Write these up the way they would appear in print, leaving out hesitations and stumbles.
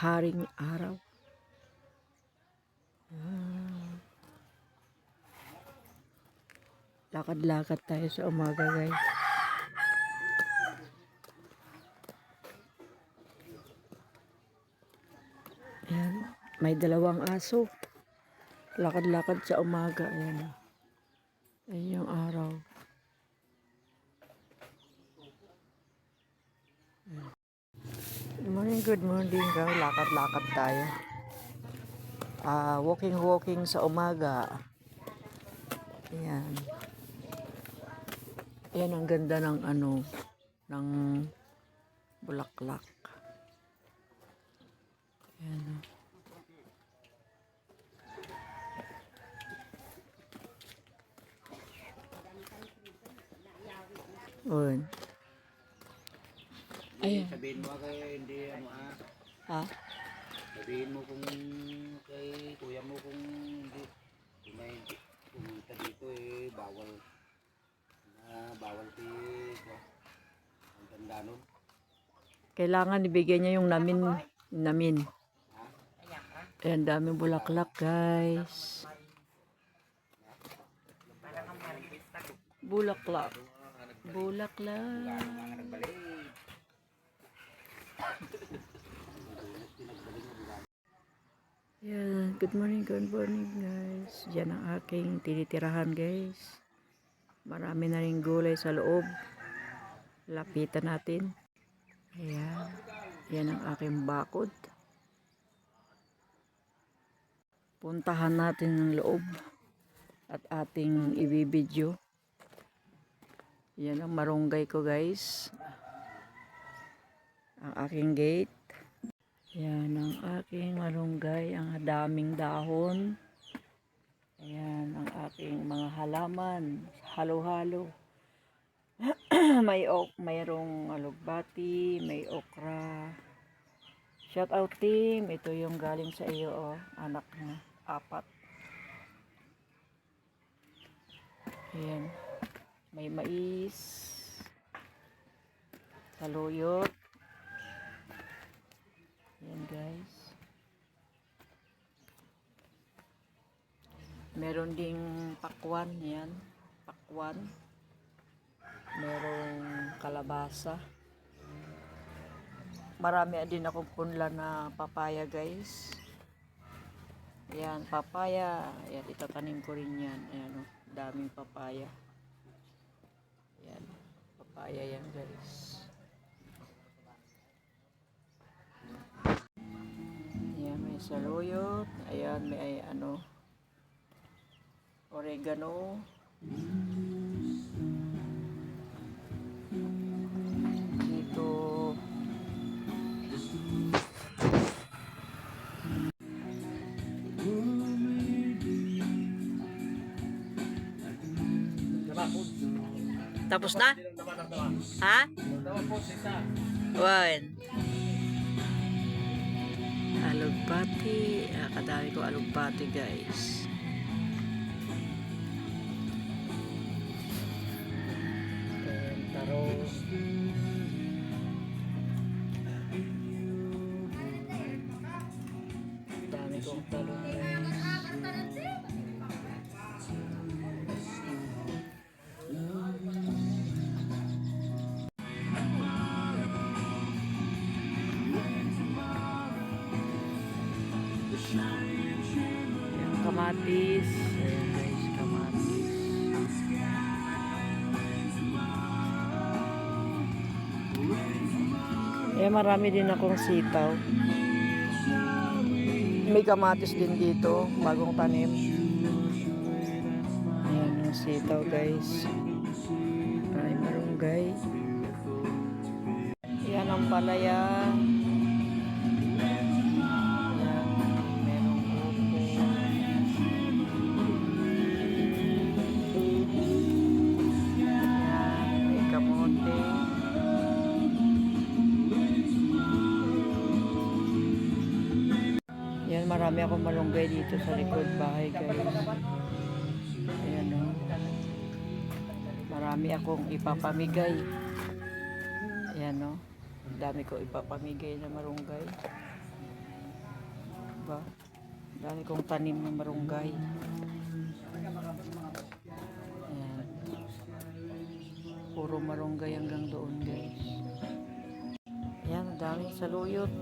haring araw. Lakad-lakad tayo sa umaga, guys. Ayan, may dalawang aso. Lakad-lakad sa umaga. Ayan. Ayan yung araw. Good morning. Lakad-lakad tayo. Walking sa umaga. Ayan. Ayan ang ganda ng ng bulaklak. Ayan. Ayan. Ayan. Sabihin mo kay hindi Ha? Sabihin mo kung kay kuya mo kung hindi pumunta dito bawal ang ganda nun. Kailangan ibigay niya yung namin. Ayan, daming bulaklak, guys. Bulaklak. Yeah, good morning guys. Diyan ang aking tinitirahan, guys. Marami na ring gulay sa loob. Lapitan natin. Ayan. Yan ang aking bakod. Puntahan natin ng loob at ating ibibidyo. Yan ang marunggay ko, guys. Ang aking gate. Yan ang aking malunggay, ang daming dahon. Ayan ang aking mga halaman, halo-halo. Mayroong alugbati, may okra. Shout out team, ito yung galing sa iyo, anak na 4. Ayan, may mais, saluyot. Ayan, guys. Meron ding pakwan, yan. Pakwan. Merong kalabasa. Marami din akong punla na papaya, guys. Ayan, papaya. Ayan, itatanim ko rin yan. Ayan, daming papaya. Ayan, papaya yan, guys. May saluyot, ayan, may oregano, dito tapos na? Ha? Wan. Alugbati. Kadami ko alugbati, guys. Taro. Dami kong talong, guys. Ayan, kamatis. Ayan, guys, kamatis. Ayan, marami din akong sitaw. May kamatis din dito, bagong tanim. Ayan yung sitaw, guys. Ay, marunggay. Ayan ang palaya. Ayan, marami akong malunggay dito sa likod bahay, guys. Ayan, o. Marami akong ipapamigay. Ayan, o. Dami ko ipapamigay na malunggay. Diba? Dami kong tanim ng marunggay. Ayan. Puro marunggay hanggang doon, guys. Ayan, daming saluyot.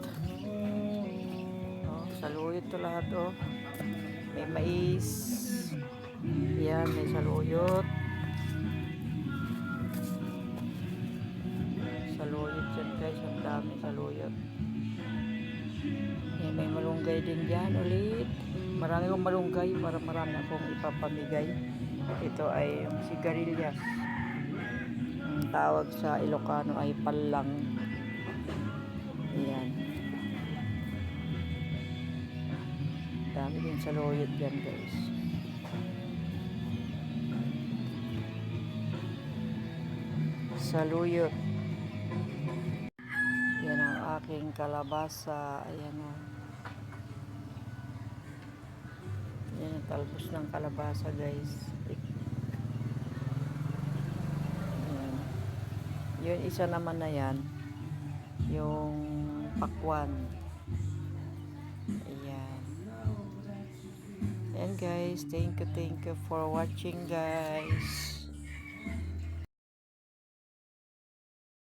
Oh, saluyot to lahat, oh. May mais. Ayan, may saluyot. Saluyot dyan, guys. Ang dami saluyot. Ayan, may malunggay din dyan ulit. Marami akong malunggay para marami akong ipapamigay. Ito ay yung sigarilyas. Ang tawag sa Ilocano ay palang. Ayan. Dami din saluyot dyan, guys. Saluyot. Yan ang aking kalabasa. Ayan o. Yan ang talbos ng kalabasa, guys. Ayan. Yun, isa naman na yan. Yung pakwan. Ayan. Ayan, guys. Thank you for watching, guys.